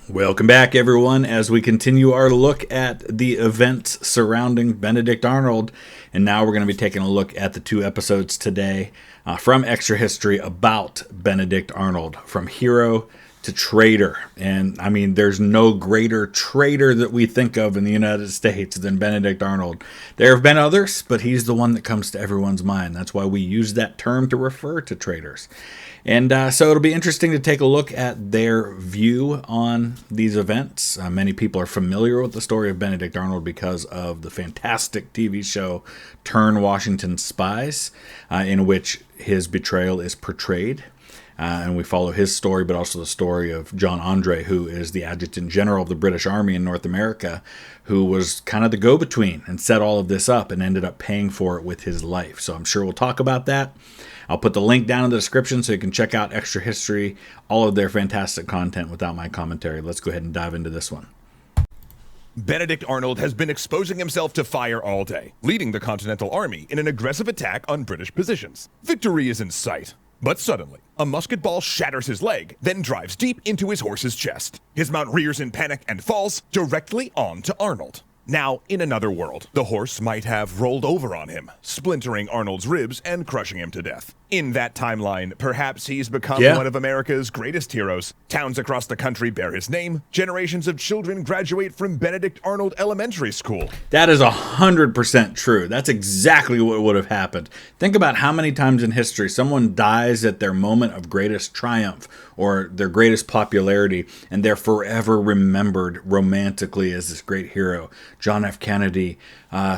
Welcome back, everyone, as we continue our look at the events surrounding Benedict Arnold. And now we're going to be taking a look at the two episodes today from Extra History about Benedict Arnold, from hero to traitor. And I mean, there's no greater traitor that we think of in the United States than Benedict Arnold. There have been others, but he's the one that comes to everyone's mind. That's why we use that term to refer to traitors. And so it'll be interesting to take a look at their view on these events. Many people are familiar with the story of Benedict Arnold because of the fantastic TV show Turn Washington Spies, in which his betrayal is portrayed. And we follow his story, but also the story of John Andre, who is the Adjutant General of the British Army in North America, who was kind of the go-between and set all of this up and ended up paying for it with his life. So I'm sure we'll talk about that. I'll put the link down in the description so you can check out Extra History, all of their fantastic content without my commentary. Let's go ahead and dive into this one. Benedict Arnold has been exposing himself to fire all day, leading the Continental Army in an aggressive attack on British positions. Victory is in sight. But suddenly, a musket ball shatters his leg, then drives deep into his horse's chest. His mount rears in panic and falls directly onto Arnold. Now, in another world, the horse might have rolled over on him, splintering Arnold's ribs and crushing him to death. In that timeline, perhaps he's become one of America's greatest heroes. Towns across the country bear his name. Generations of children graduate from Benedict Arnold Elementary School. That is 100% true. That's exactly what would have happened. Think about how many times in history someone dies at their moment of greatest triumph or their greatest popularity, and they're forever remembered romantically as this great hero. John F. Kennedy,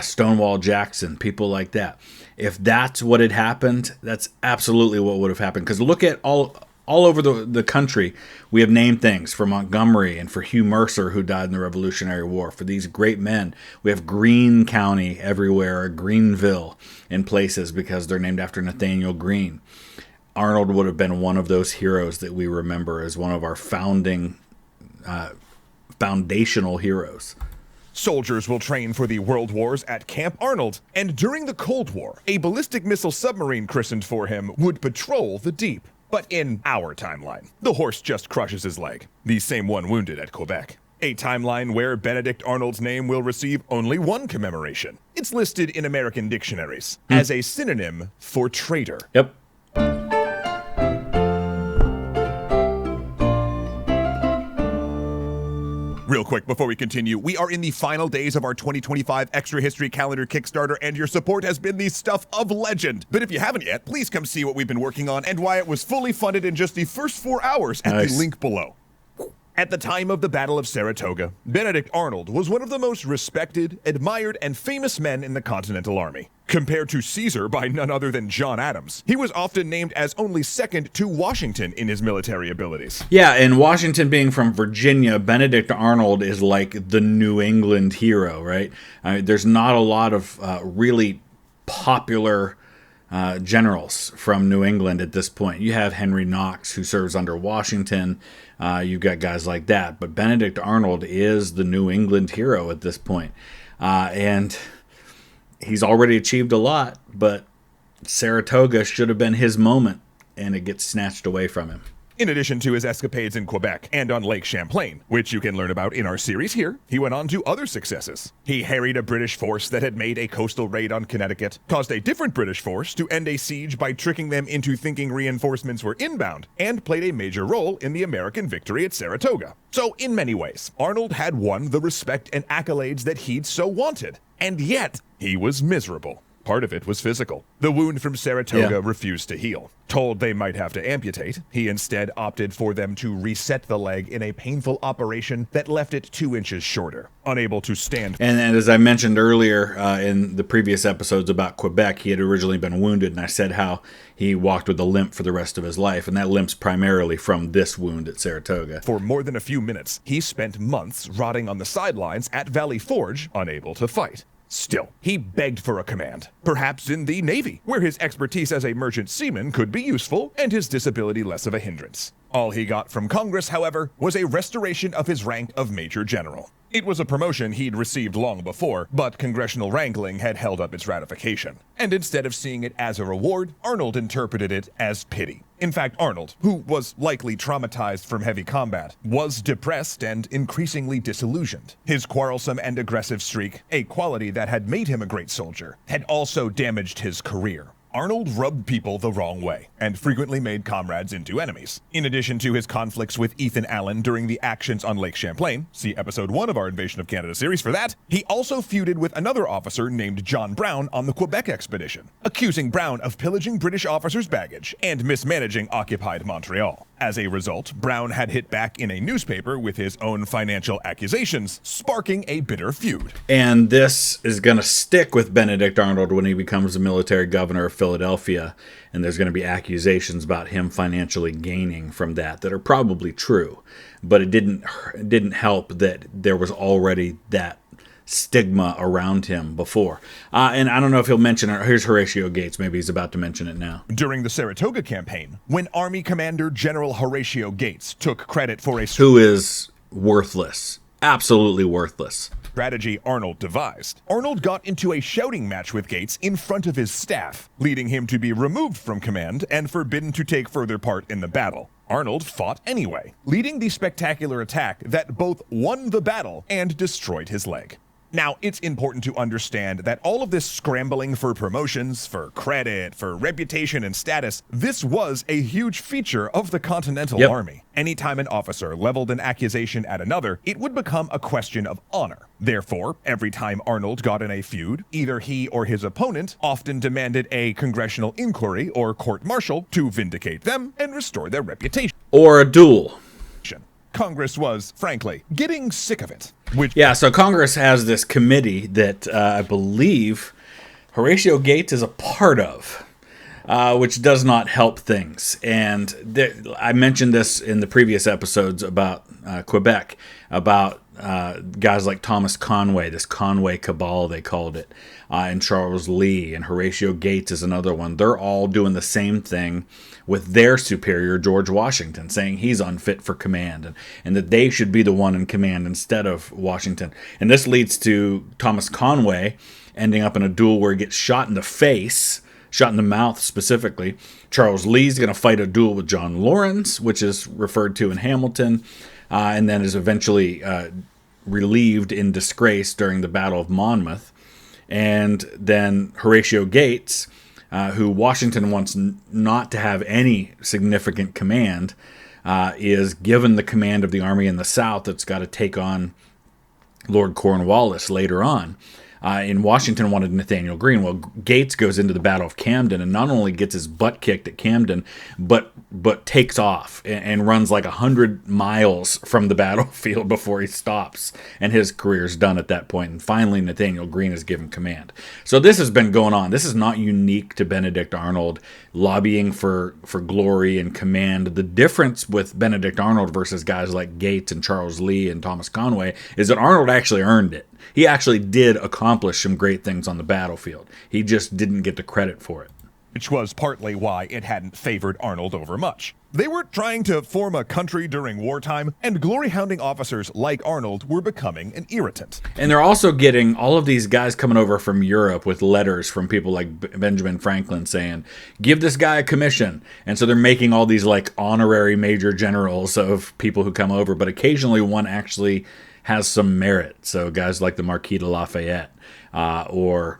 Stonewall Jackson, people like that. If that's what had happened, that's absolutely what would have happened. Because look at all over the country, we have named things for Montgomery and for Hugh Mercer, who died in the Revolutionary War. For these great men, we have Greene County everywhere, or Greenville in places because they're named after Nathaniel Greene. Arnold would have been one of those heroes that we remember as one of our foundational heroes. Soldiers will train for the World Wars at Camp Arnold, and during the Cold War, a ballistic missile submarine christened for him would patrol the deep. But in our timeline, the horse just crushes his leg, the same one wounded at Quebec. A timeline where Benedict Arnold's name will receive only one commemoration. It's listed in American dictionaries as a synonym for traitor. Yep. Real quick, before we continue, we are in the final days of our 2025 Extra History Calendar Kickstarter, and your support has been the stuff of legend. But if you haven't yet, please come see what we've been working on and why it was fully funded in just the first 4 hours at the link below. At the time of the Battle of Saratoga, Benedict Arnold was one of the most respected, admired, and famous men in the Continental Army. Compared to Caesar by none other than John Adams, he was often named as only second to Washington in his military abilities. Yeah, and Washington being from Virginia, Benedict Arnold is like the New England hero, right? There's not a lot of really popular generals from New England at this point. You have Henry Knox, who serves under Washington. You've got guys like that. But Benedict Arnold is the New England hero at this point. And he's already achieved a lot, but Saratoga should have been his moment, and it gets snatched away from him. In addition to his escapades in Quebec and on Lake Champlain, which you can learn about in our series here, he went on to other successes. He harried a British force that had made a coastal raid on Connecticut, caused a different British force to end a siege by tricking them into thinking reinforcements were inbound, and played a major role in the American victory at Saratoga. So in many ways, Arnold had won the respect and accolades that he'd so wanted, and yet he was miserable. Part of it was physical. The wound from Saratoga refused to heal. Told they might have to amputate, he instead opted for them to reset the leg in a painful operation that left it 2 inches shorter. Unable to stand. And as I mentioned earlier in the previous episodes about Quebec, he had originally been wounded, and I said how he walked with a limp for the rest of his life, and that limp's primarily from this wound at Saratoga. For more than a few minutes, he spent months rotting on the sidelines at Valley Forge, unable to fight. Still, he begged for a command, perhaps in the Navy, where his expertise as a merchant seaman could be useful and his disability less of a hindrance. All he got from Congress, however, was a restoration of his rank of Major General. It was a promotion he'd received long before, but congressional wrangling had held up its ratification. And instead of seeing it as a reward, Arnold interpreted it as pity. In fact, Arnold, who was likely traumatized from heavy combat, was depressed and increasingly disillusioned. His quarrelsome and aggressive streak, a quality that had made him a great soldier, had also damaged his career. Arnold rubbed people the wrong way, and frequently made comrades into enemies. In addition to his conflicts with Ethan Allen during the actions on Lake Champlain, see episode 1 of our Invasion of Canada series for that, he also feuded with another officer named John Brown on the Quebec expedition, accusing Brown of pillaging British officers' baggage and mismanaging occupied Montreal. As a result, Brown had hit back in a newspaper with his own financial accusations, sparking a bitter feud. And this is going to stick with Benedict Arnold when he becomes the military governor of Philadelphia, and there's going to be accusations about him financially gaining from that are probably true, but it didn't help that there was already that stigma around him before. And I don't know if he'll mention it. Here's Horatio Gates. Maybe he's about to mention it now. During the Saratoga campaign, when Army Commander General Horatio Gates took credit for who is worthless. Absolutely worthless. Strategy Arnold devised, Arnold got into a shouting match with Gates in front of his staff, leading him to be removed from command and forbidden to take further part in the battle. Arnold fought anyway, leading the spectacular attack that both won the battle and destroyed his leg. Now, it's important to understand that all of this scrambling for promotions, for credit, for reputation and status, this was a huge feature of the Continental Army. Anytime an officer leveled an accusation at another, it would become a question of honor. Therefore, every time Arnold got in a feud, either he or his opponent often demanded a congressional inquiry or court-martial to vindicate them and restore their reputation. Or a duel. Congress was, frankly, getting sick of it. So Congress has this committee that I believe Horatio Gates is a part of, which does not help things. And I mentioned this in the previous episodes about Quebec, about guys like Thomas Conway, this Conway Cabal they called it, and Charles Lee, and Horatio Gates is another one. They're all doing the same thing with their superior, George Washington, saying he's unfit for command and that they should be the one in command instead of Washington. And this leads to Thomas Conway ending up in a duel where he gets shot in the face, shot in the mouth specifically. Charles Lee's going to fight a duel with John Lawrence, which is referred to in Hamilton, and then is eventually relieved in disgrace during the Battle of Monmouth. And then Horatio Gates, who Washington wants not to have any significant command, is given the command of the army in the South that's got to take on Lord Cornwallis later on. And Washington wanted Nathaniel Greene. Well, Gates goes into the Battle of Camden and not only gets his butt kicked at Camden, but takes off and runs like 100 miles from the battlefield before he stops. And his career's done at that point. And finally, Nathaniel Greene is given command. So this has been going on. This is not unique to Benedict Arnold lobbying for glory and command. The difference with Benedict Arnold versus guys like Gates and Charles Lee and Thomas Conway is that Arnold actually earned it. He actually did accomplish some great things on the battlefield. He just didn't get the credit for it. Which was partly why it hadn't favored Arnold over much. They were trying to form a country during wartime, and glory-hounding officers like Arnold were becoming an irritant. And they're also getting all of these guys coming over from Europe with letters from people like Benjamin Franklin saying, give this guy a commission. And so they're making all these like honorary major generals of people who come over, but occasionally one actually has some merit. So guys like the Marquis de Lafayette or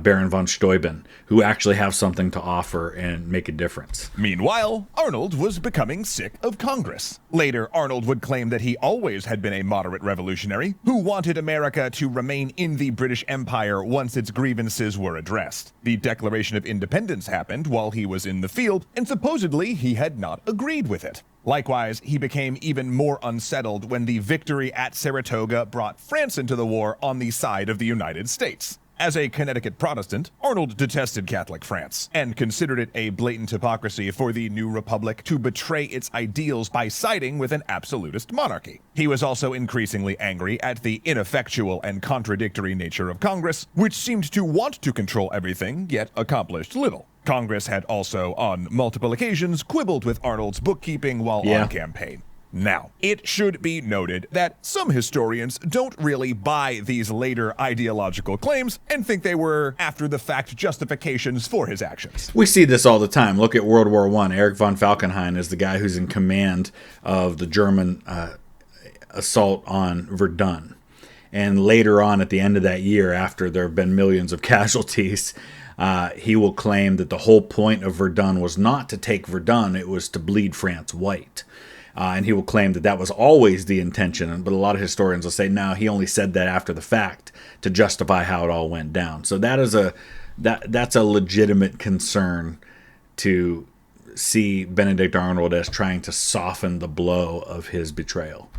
Baron von Steuben, who actually have something to offer and make a difference. Meanwhile, Arnold was becoming sick of Congress. Later, Arnold would claim that he always had been a moderate revolutionary who wanted America to remain in the British Empire once its grievances were addressed. The Declaration of Independence happened while he was in the field, and supposedly he had not agreed with it. Likewise, he became even more unsettled when the victory at Saratoga brought France into the war on the side of the United States. As a Connecticut Protestant, Arnold detested Catholic France and considered it a blatant hypocrisy for the new republic to betray its ideals by siding with an absolutist monarchy. He was also increasingly angry at the ineffectual and contradictory nature of Congress, which seemed to want to control everything, yet accomplished little. Congress had also, on multiple occasions, quibbled with Arnold's bookkeeping while on campaign. Now, it should be noted that some historians don't really buy these later ideological claims and think they were after-the-fact justifications for his actions. We see this all the time. Look at World War I. Erich von Falkenhayn is the guy who's in command of the German assault on Verdun. And later on, at the end of that year, after there have been millions of casualties, he will claim that the whole point of Verdun was not to take Verdun, it was to bleed France white. And he will claim that that was always the intention, but a lot of historians will say, no, he only said that after the fact to justify how it all went down. So that's a legitimate concern to see Benedict Arnold as trying to soften the blow of his betrayal.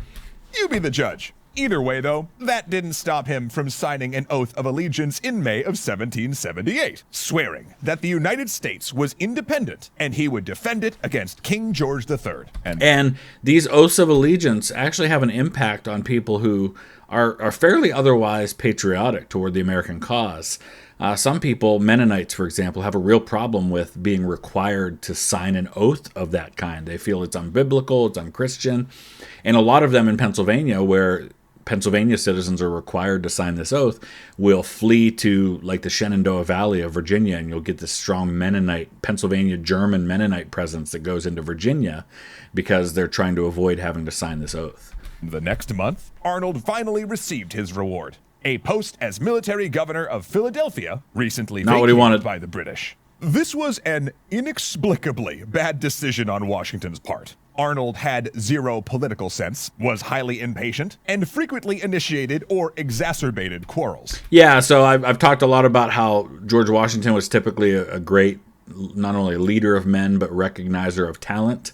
You be the judge. Either way, though, that didn't stop him from signing an oath of allegiance in May of 1778, swearing that the United States was independent and he would defend it against King George III. And these oaths of allegiance actually have an impact on people who are fairly otherwise patriotic toward the American cause. Some people, Mennonites, for example, have a real problem with being required to sign an oath of that kind. They feel it's unbiblical, it's unchristian. And a lot of them in Pennsylvania, where Pennsylvania citizens are required to sign this oath, will flee to like the Shenandoah Valley of Virginia, and you'll get this strong Mennonite, Pennsylvania German Mennonite presence that goes into Virginia because they're trying to avoid having to sign this oath. The next month, Arnold finally received his reward, a post as military governor of Philadelphia, recently vacated by the British. This was an inexplicably bad decision on Washington's part. Arnold had zero political sense, was highly impatient, and frequently initiated or exacerbated quarrels. Yeah, so I've talked a lot about how George Washington was typically a great, not only a leader of men, but recognizer of talent.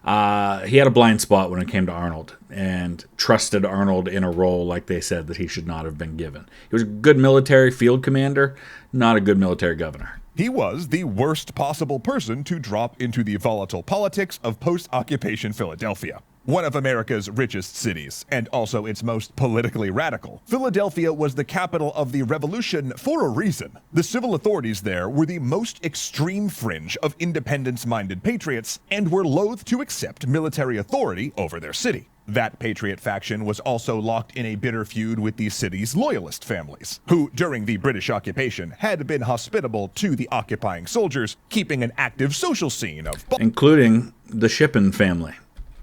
He had a blind spot when it came to Arnold and trusted Arnold in a role like they said that he should not have been given. He was a good military field commander, not a good military governor. He was the worst possible person to drop into the volatile politics of post-occupation Philadelphia. One of America's richest cities, and also its most politically radical, Philadelphia was the capital of the Revolution for a reason. The civil authorities there were the most extreme fringe of independence-minded patriots and were loath to accept military authority over their city. That patriot faction was also locked in a bitter feud with the city's loyalist families, who, during the British occupation, had been hospitable to the occupying soldiers, keeping an active social scene of including the Shippen family.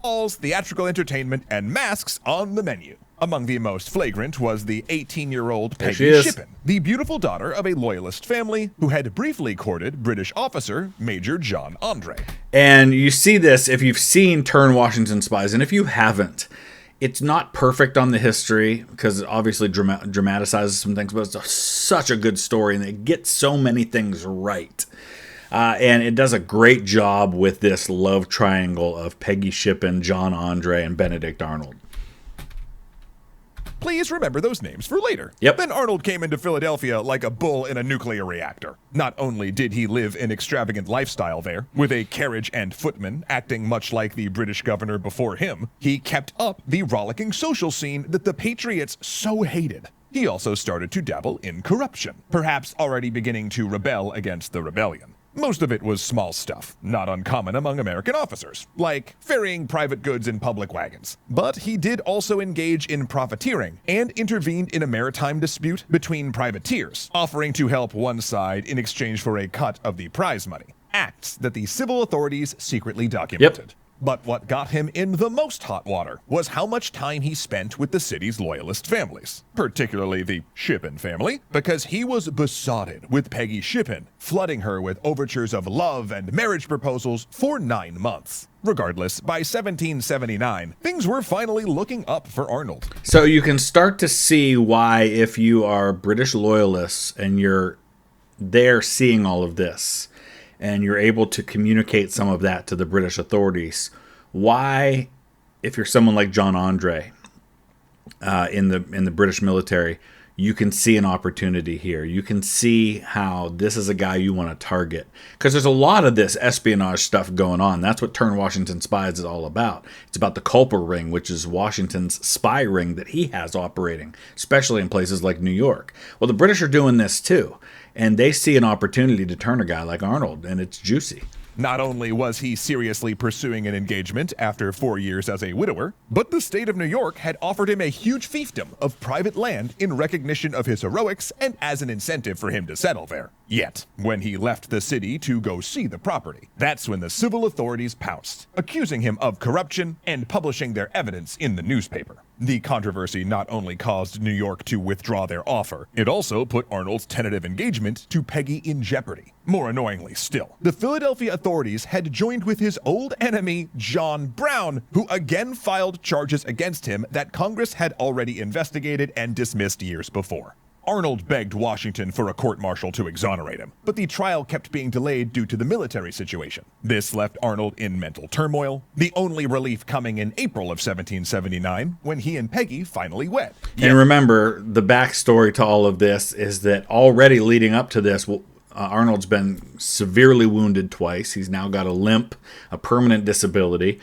Balls, theatrical entertainment, and masks on the menu. Among the most flagrant was the 18-year-old Peggy Shippen, the beautiful daughter of a loyalist family who had briefly courted British officer Major John Andre. And you see this if you've seen Turn Washington Spies, and if you haven't, it's not perfect on the history because it obviously dramatizes some things, but it's such a good story and it gets so many things right. And it does a great job with this love triangle of Peggy Shippen, John Andre, and Benedict Arnold. Please remember those names for later. Yep. Then Arnold came into Philadelphia like a bull in a nuclear reactor. Not only did he live an extravagant lifestyle there, with a carriage and footman acting much like the British governor before him, he kept up the rollicking social scene that the Patriots so hated. He also started to dabble in corruption, perhaps already beginning to rebel against the rebellion. Most of it was small stuff, not uncommon among American officers, like ferrying private goods in public wagons. But he did also engage in profiteering and intervened in a maritime dispute between privateers, offering to help one side in exchange for a cut of the prize money. Acts that the civil authorities secretly documented. But what got him in the most hot water was how much time he spent with the city's loyalist families, particularly the Shippen family, because he was besotted with Peggy Shippen, flooding her with overtures of love and marriage proposals for 9 months. Regardless, by 1779, things were finally looking up for Arnold. So you can start to see why, if you are British loyalists and you're there seeing all of this, and you're able to communicate some of that to the British authorities, why, if you're someone like John Andre in the British military, you can see an opportunity here. You can see how this is a guy you want to target. Because there's a lot of this espionage stuff going on. That's what Turn Washington Spies is all about. It's about the Culper Ring, which is Washington's spy ring that he has operating, especially in places like New York. Well, the British are doing this too. And they see an opportunity to turn a guy like Arnold, and it's juicy. Not only was he seriously pursuing an engagement after 4 years as a widower, but the state of New York had offered him a huge fiefdom of private land in recognition of his heroics and as an incentive for him to settle there. Yet, when he left the city to go see the property, that's when the civil authorities pounced, accusing him of corruption and publishing their evidence in the newspaper. The controversy not only caused New York to withdraw their offer, it also put Arnold's tentative engagement to Peggy in jeopardy. More annoyingly still, the Philadelphia authorities had joined with his old enemy, John Brown, who again filed charges against him that Congress had already investigated and dismissed years before. Arnold begged Washington for a court-martial to exonerate him, but the trial kept being delayed due to the military situation. This left Arnold in mental turmoil, the only relief coming in April of 1779, when he and Peggy finally wed. And remember, the backstory to all of this is that already leading up to this, Arnold's been severely wounded twice. He's now got a limp, a permanent disability.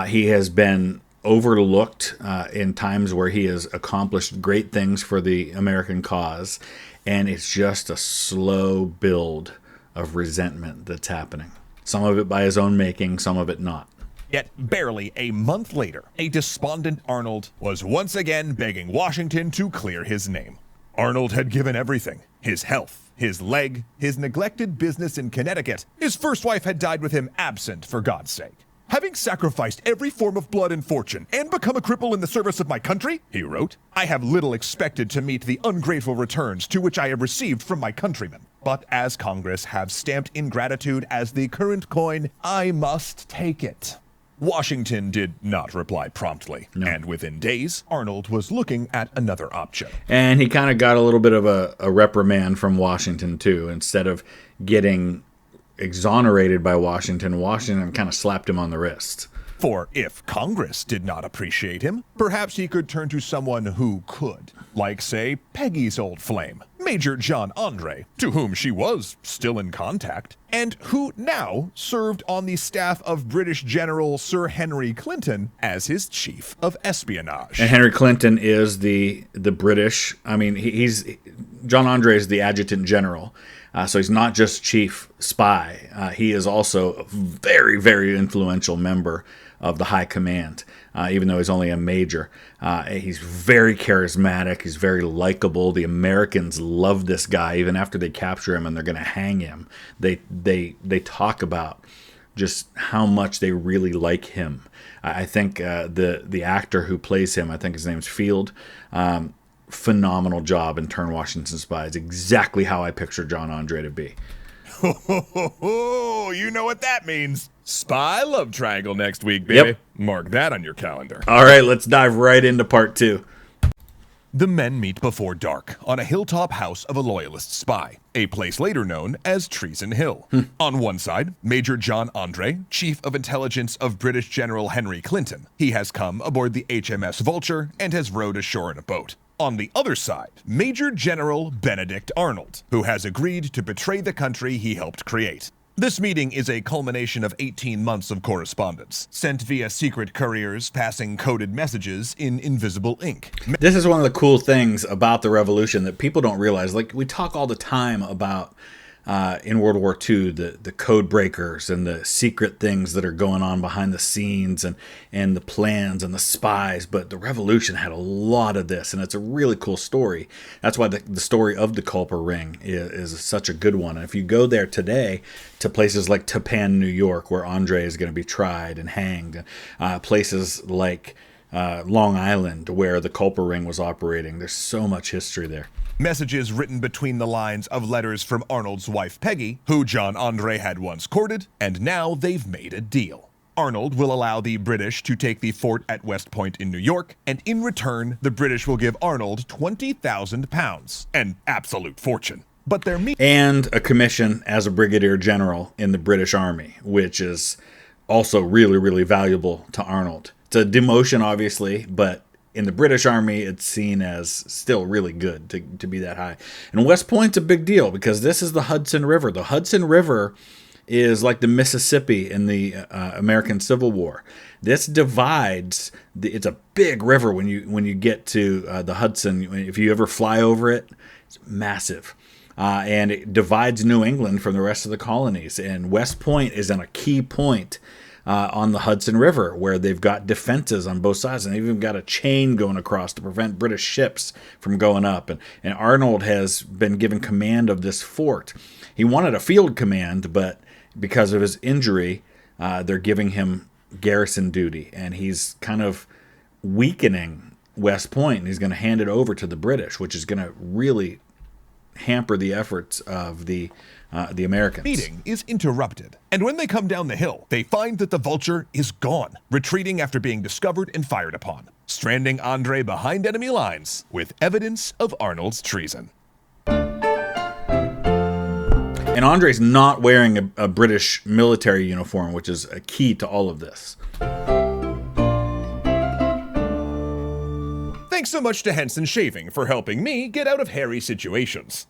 He has been overlooked in times where he has accomplished great things for the American cause, and it's just a slow build of resentment that's happening. Some of it by his own making, some of it not. Yet barely a month later, a despondent Arnold was once again begging Washington to clear his name. Arnold had given everything: his health, his leg, his neglected business in Connecticut. His first wife had died with him absent, for God's sake. "Having sacrificed every form of blood and fortune and become a cripple in the service of my country," he wrote, "I have little expected to meet the ungrateful returns to which I have received from my countrymen. But as Congress have stamped ingratitude as the current coin, I must take it." Washington did not reply promptly, and within days, Arnold was looking at another option. And he kind of got a little bit of a reprimand from Washington, too. Instead of getting exonerated by Washington kind of slapped him on the wrist. For if Congress did not appreciate him, perhaps he could turn to someone who could. Like, say, Peggy's old flame, Major John Andre, to whom she was still in contact, and who now served on the staff of British General Sir Henry Clinton as his chief of espionage. And Henry Clinton is the British, John Andre is the adjutant general. So he's not just chief spy. He is also a very, very influential member of the high command, even though he's only a major. He's very charismatic. He's very likable. The Americans love this guy, even after they capture him and they're going to hang him. They talk about just how much they really like him. I think the actor who plays him, I think his name's Field, phenomenal job in Turn Washington Spies. Exactly how I picture John Andre to be. You know what that means. Spy love triangle next week, baby. Yep. Mark that on your calendar. All right, let's dive right into part 2. The men meet before dark on a hilltop house of a loyalist spy, a place later known as Treason Hill. On one side, Major John Andre, Chief of Intelligence of British General Henry Clinton. He has come aboard the HMS Vulture and has rowed ashore in a boat. On the other side, Major General Benedict Arnold, who has agreed to betray the country he helped create. This meeting is a culmination of 18 months of correspondence, sent via secret couriers passing coded messages in invisible ink. This is one of the cool things about the Revolution that people don't realize. Like, we talk all the time about in World War II, the code breakers and the secret things that are going on behind the scenes and the plans and the spies. But the Revolution had a lot of this, and it's a really cool story. That's why the story of the Culper Ring is such a good one. And if you go there today to places like Tappan, New York, where Andre is going to be tried and hanged, places like Long Island, where the Culper Ring was operating, there's so much history there. Messages written between the lines of letters from Arnold's wife Peggy, who John Andre had once courted, and now they've made a deal. Arnold will allow the British to take the fort at West Point in New York, and in return, the British will give Arnold £20,000, an absolute fortune. But and a commission as a brigadier general in the British Army, which is also really, really valuable to Arnold. It's a demotion, obviously, but in the British Army, it's seen as still really good to be that high. And West Point's a big deal because this is the Hudson River. The Hudson River is like the Mississippi in the American Civil War. This divides. It's a big river when you get to the Hudson. If you ever fly over it, it's massive. and it divides New England from the rest of the colonies. And West Point is in a key point on the Hudson River, where they've got defenses on both sides, and they've even got a chain going across to prevent British ships from going up. And Arnold has been given command of this fort. He wanted a field command, but because of his injury, they're giving him garrison duty, and he's kind of weakening West Point, and he's going to hand it over to the British, which is going to really hamper the efforts of the Americans. Meeting is interrupted, and when they come down the hill, they find that the Vulture is gone, retreating after being discovered and fired upon, stranding Andre behind enemy lines with evidence of Arnold's treason. And Andre's not wearing a British military uniform, which is a key to all of this. Thanks so much to Henson Shaving for helping me get out of hairy situations.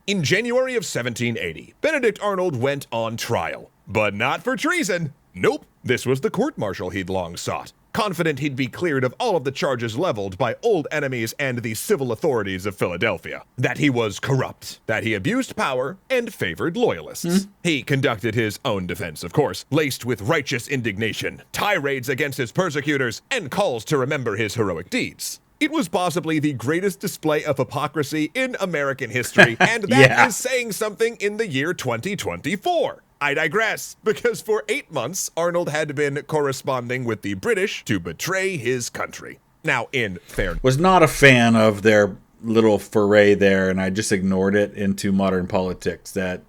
In January of 1780, Benedict Arnold went on trial. But not for treason. Nope, this was the court-martial he'd long sought. Confident he'd be cleared of all of the charges leveled by old enemies and the civil authorities of Philadelphia. That he was corrupt, that he abused power, and favored loyalists. He conducted his own defense, of course, laced with righteous indignation, tirades against his persecutors, and calls to remember his heroic deeds. It was possibly the greatest display of hypocrisy in American history, and that is saying something in the year 2024. I digress, because for 8 months, Arnold had been corresponding with the British to betray his country. Now, in fairness, was not a fan of their little foray there, and I just ignored it into modern politics. I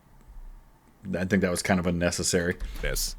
think that was kind of unnecessary.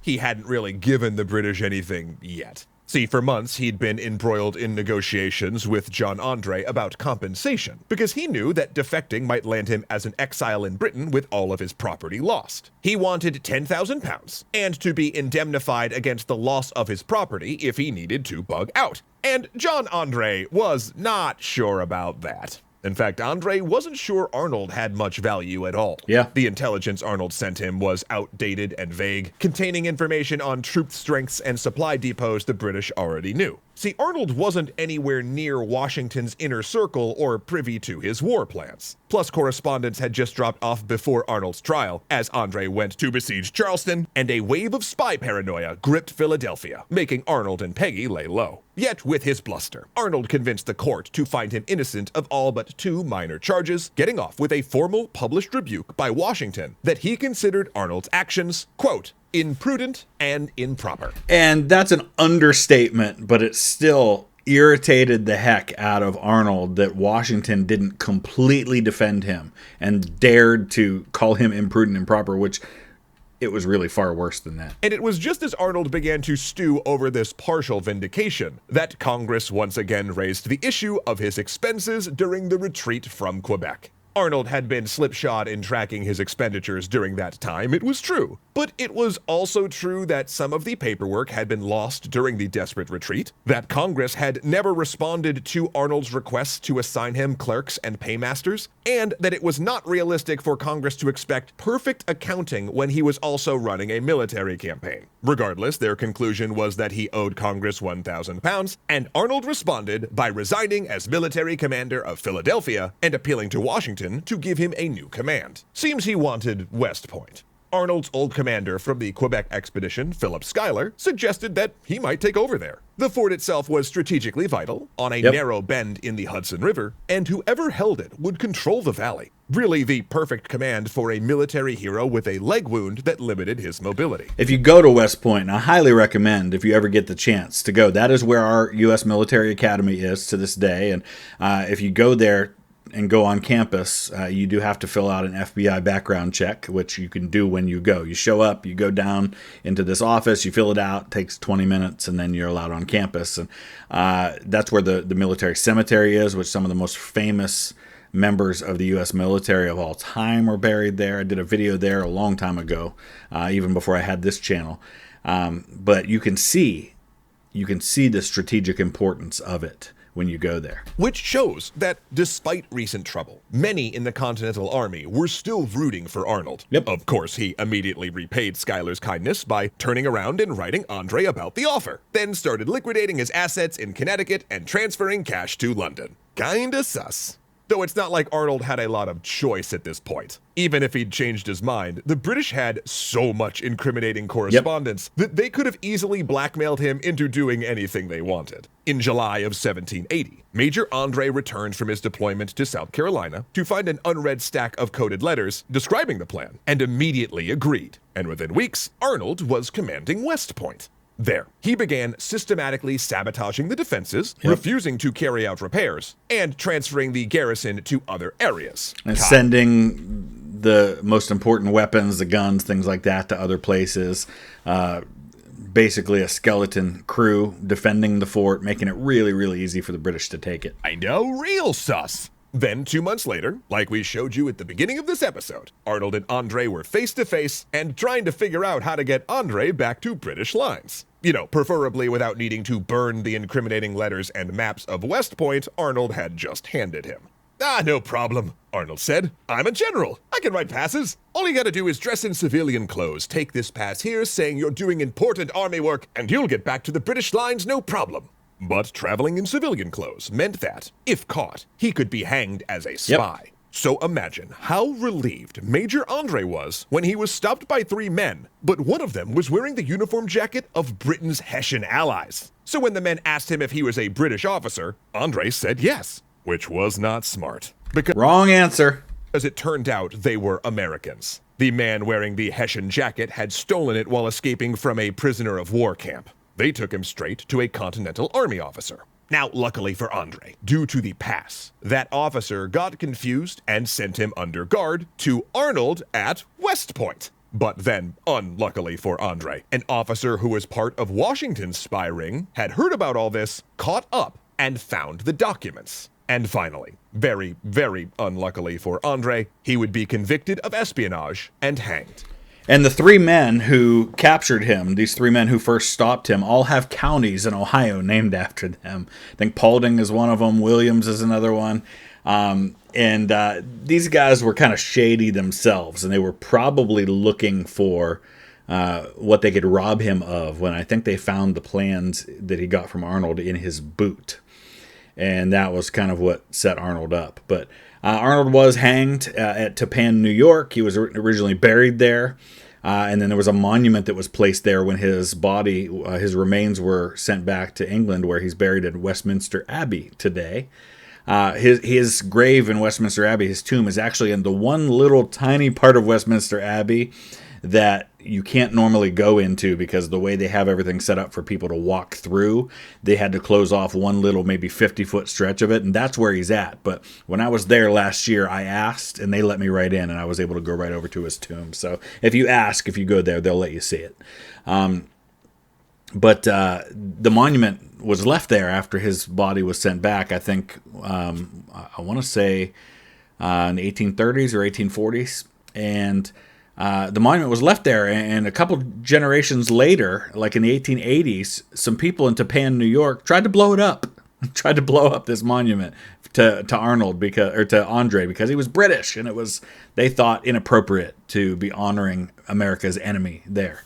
He hadn't really given the British anything yet. See, for months, he'd been embroiled in negotiations with John Andre about compensation, because he knew that defecting might land him as an exile in Britain with all of his property lost. He wanted £10,000, and to be indemnified against the loss of his property if he needed to bug out. And John Andre was not sure about that. In fact, Andre wasn't sure Arnold had much value at all. Yeah. The intelligence Arnold sent him was outdated and vague, containing information on troop strengths and supply depots the British already knew. See, Arnold wasn't anywhere near Washington's inner circle or privy to his war plans. Plus, correspondence had just dropped off before Arnold's trial, as Andre went to besiege Charleston, and a wave of spy paranoia gripped Philadelphia, making Arnold and Peggy lay low. Yet, with his bluster, Arnold convinced the court to find him innocent of all but 2 minor charges, getting off with a formal published rebuke by Washington that he considered Arnold's actions, quote, imprudent and improper. And that's an understatement, but it still irritated the heck out of Arnold that Washington didn't completely defend him and dared to call him imprudent and improper, which it was really far worse than that. And it was just as Arnold began to stew over this partial vindication that Congress once again raised the issue of his expenses during the retreat from Quebec. Arnold had been slipshod in tracking his expenditures during that time, it was true. But it was also true that some of the paperwork had been lost during the desperate retreat, that Congress had never responded to Arnold's requests to assign him clerks and paymasters, and that it was not realistic for Congress to expect perfect accounting when he was also running a military campaign. Regardless, their conclusion was that he owed Congress £1,000, and Arnold responded by resigning as military commander of Philadelphia and appealing to Washington to give him a new command. Seems he wanted West Point. Arnold's old commander from the Quebec expedition, Philip Schuyler, suggested that he might take over there. The fort itself was strategically vital, on a narrow bend in the Hudson River, and whoever held it would control the valley. Really the perfect command for a military hero with a leg wound that limited his mobility. If you go to West Point, and I highly recommend if you ever get the chance to go, that is where our U.S. Military Academy is to this day, and if you go there and go on campus, you do have to fill out an FBI background check, which you can do when you go. You show up, you go down into this office, you fill it out, it takes 20 minutes, and then you're allowed on campus. And that's where the military cemetery is, which some of the most famous members of the U.S. military of all time were buried there. I did a video there a long time ago, even before I had this channel. But you can see the strategic importance of it when you go there. Which shows that despite recent trouble, many in the Continental Army were still rooting for Arnold. Yep. Of course, he immediately repaid Schuyler's kindness by turning around and writing Andre about the offer, then started liquidating his assets in Connecticut and transferring cash to London. Kinda sus. Though it's not like Arnold had a lot of choice at this point. Even if he'd changed his mind, the British had so much incriminating correspondence that they could have easily blackmailed him into doing anything they wanted. In July of 1780, Major Andre returned from his deployment to South Carolina to find an unread stack of coded letters describing the plan, and immediately agreed. And within weeks, Arnold was commanding West Point. There, he began systematically sabotaging the defenses, refusing to carry out repairs, and transferring the garrison to other areas. And sending the most important weapons, the guns, things like that, to other places. Basically a skeleton crew defending the fort, making it really, really easy for the British to take it. I know, real sus. Then, 2 months later, like we showed you at the beginning of this episode, Arnold and Andre were face to face and trying to figure out how to get Andre back to British lines. You know, preferably without needing to burn the incriminating letters and maps of West Point Arnold had just handed him. No problem, Arnold said. I'm a general. I can write passes. All you gotta do is dress in civilian clothes, take this pass here saying you're doing important army work, and you'll get back to the British lines no problem. But traveling in civilian clothes meant that, if caught, he could be hanged as a spy. So imagine how relieved Major Andre was when he was stopped by 3 men, but one of them was wearing the uniform jacket of Britain's Hessian allies. So when the men asked him if he was a British officer, Andre said yes, which was not smart. Because Wrong answer. As it turned out, they were Americans. The man wearing the Hessian jacket had stolen it while escaping from a prisoner of war camp. They took him straight to a Continental Army officer. Now, luckily for Andre, due to the pass, that officer got confused and sent him under guard to Arnold at West Point. But then, unluckily for Andre, an officer who was part of Washington's spy ring had heard about all this, caught up, and found the documents. And finally, very, very unluckily for Andre, he would be convicted of espionage and hanged. And the 3 men who captured him, these 3 men who first stopped him, all have counties in Ohio named after them. I think Paulding is one of them. Williams is another one. These guys were kind of shady themselves, and they were probably looking for what they could rob him of when I think they found the plans that he got from Arnold in his boot. And that was kind of what set Arnold up. But Arnold was hanged at Tappan, New York. He was originally buried there. And then there was a monument that was placed there when his body, his remains were sent back to England, where he's buried in Westminster Abbey today. His grave in Westminster Abbey, his tomb, is actually in the one little tiny part of Westminster Abbey that you can't normally go into, because the way they have everything set up for people to walk through, they had to close off one little maybe 50-foot stretch of it, and that's where he's at. But when I was there last year, I asked, and they let me right in, and I was able to go right over to his tomb. So if you go there, they'll let you see it. But the monument was left there after his body was sent back, I think, I want to say in the 1830s or 1840s, and the monument was left there, and a couple generations later, like in the 1880s, some people in Tappan, New York, tried to blow it up. Tried to blow up this monument to Arnold to Andre, because he was British, and it was, they thought, inappropriate to be honoring America's enemy there.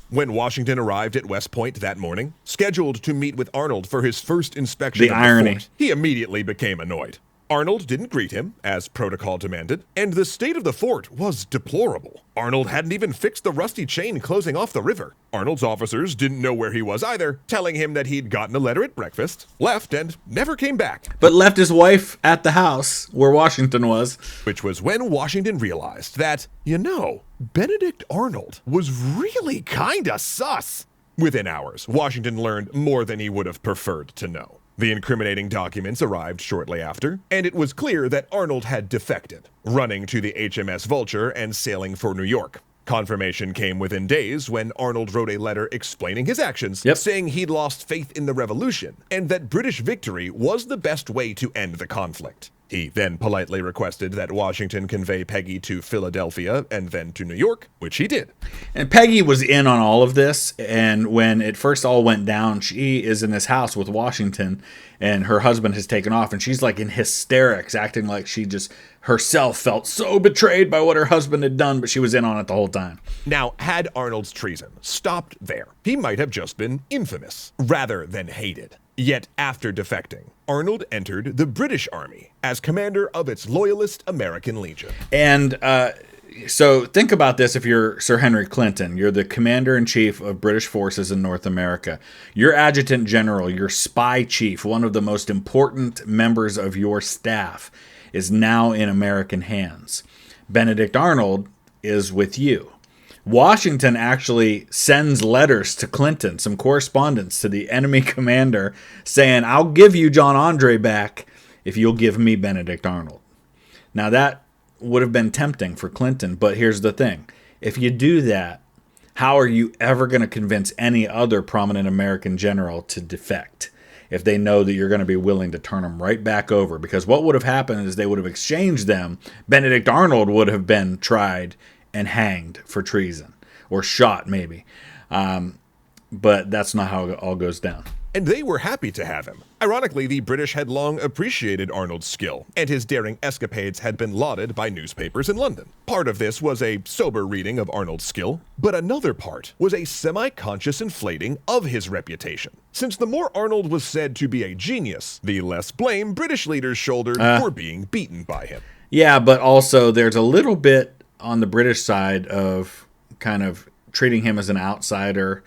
When Washington arrived at West Point that morning, scheduled to meet with Arnold for his first inspection The irony. fort, he immediately became annoyed. Arnold didn't greet him, as protocol demanded, and the state of the fort was deplorable. Arnold hadn't even fixed the rusty chain closing off the river. Arnold's officers didn't know where he was either, telling him that he'd gotten a letter at breakfast, left, and never came back. But left his wife at the house where Washington was. Which was when Washington realized that, Benedict Arnold was really kinda sus. Within hours, Washington learned more than he would have preferred to know. The incriminating documents arrived shortly after, and it was clear that Arnold had defected, running to the HMS Vulture and sailing for New York. Confirmation came within days when Arnold wrote a letter explaining his actions, saying he'd lost faith in the revolution, and that British victory was the best way to end the conflict. He then politely requested that Washington convey Peggy to Philadelphia and then to New York, which he did. And Peggy was in on all of this, and when it first all went down, she is in this house with Washington, and her husband has taken off, and she's like in hysterics, acting like she just herself felt so betrayed by what her husband had done, but she was in on it the whole time. Now, had Arnold's treason stopped there, he might have just been infamous rather than hated. Yet after defecting, Arnold entered the British Army as commander of its loyalist American Legion. And so think about this. If you're Sir Henry Clinton, you're the commander-in-chief of British forces in North America. Your adjutant general, your spy chief, one of the most important members of your staff, is now in American hands. Benedict Arnold is with you. Washington actually sends letters to Clinton, some correspondence to the enemy commander, saying, I'll give you John Andre back if you'll give me Benedict Arnold. Now that would have been tempting for Clinton, but here's the thing. If you do that, how are you ever going to convince any other prominent American general to defect if they know that you're going to be willing to turn them right back over? Because what would have happened is they would have exchanged them. Benedict Arnold would have been tried and hanged for treason, or shot maybe. But that's not how it all goes down. And they were happy to have him. Ironically, the British had long appreciated Arnold's skill, and his daring escapades had been lauded by newspapers in London. Part of this was a sober reading of Arnold's skill, but another part was a semi-conscious inflating of his reputation. Since the more Arnold was said to be a genius, the less blame British leaders shouldered for being beaten by him. Yeah, but also there's a little bit on the British side of kind of treating him as an outsider,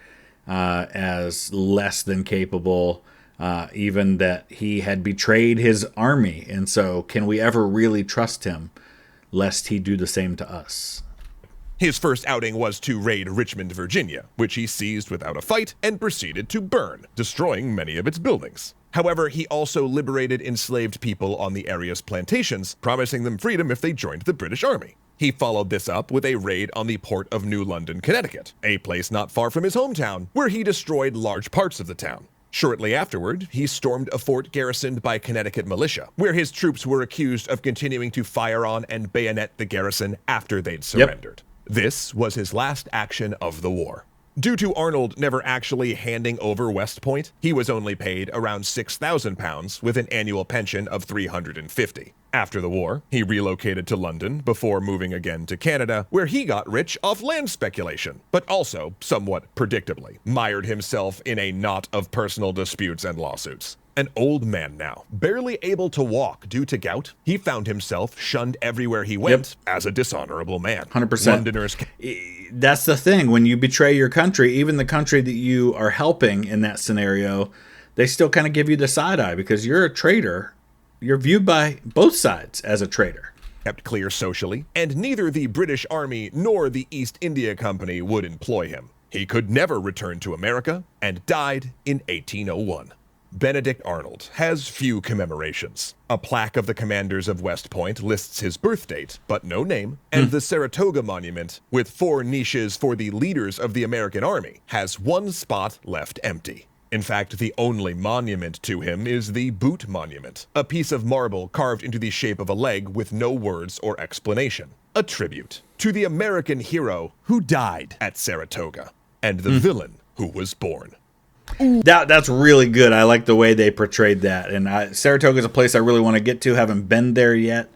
as less than capable, even that he had betrayed his army. And so can we ever really trust him lest he do the same to us? His first outing was to raid Richmond, Virginia, which he seized without a fight and proceeded to burn, destroying many of its buildings. However, he also liberated enslaved people on the area's plantations, promising them freedom if they joined the British Army. He followed this up with a raid on the port of New London, Connecticut, a place not far from his hometown, where he destroyed large parts of the town. Shortly afterward, he stormed a fort garrisoned by Connecticut militia, where his troops were accused of continuing to fire on and bayonet the garrison after they'd surrendered. This was his last action of the war. Due to Arnold never actually handing over West Point, he was only paid around £6,000 with an annual pension of $350. After the war, he relocated to London before moving again to Canada, where he got rich off land speculation, but also, somewhat predictably, mired himself in a knot of personal disputes and lawsuits. An old man now, barely able to walk due to gout, he found himself shunned everywhere he went as a dishonorable man. 100%. Londoners... That's the thing. When you betray your country, even the country that you are helping in that scenario, they still kind of give you the side eye because you're a traitor. You're viewed by both sides as a traitor. Kept clear socially, and neither the British Army nor the East India Company would employ him. He could never return to America and died in 1801. Benedict Arnold has few commemorations. A plaque of the commanders of West Point lists his birth date, but no name, and the Saratoga Monument, with 4 niches for the leaders of the American Army, has 1 spot left empty. In fact, the only monument to him is the Boot Monument, a piece of marble carved into the shape of a leg with no words or explanation. A tribute to the American hero who died at Saratoga, and the villain who was born. That's really good. I like the way they portrayed that. And Saratoga is a place I really want to get to. Haven't been there yet,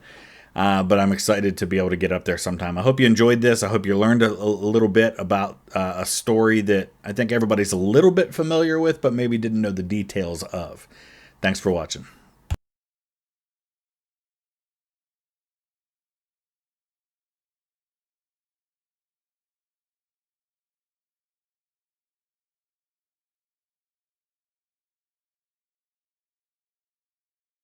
but I'm excited to be able to get up there sometime. I hope you enjoyed this. I hope you learned a little bit about a story that I think everybody's a little bit familiar with, but maybe didn't know the details of. Thanks for watching.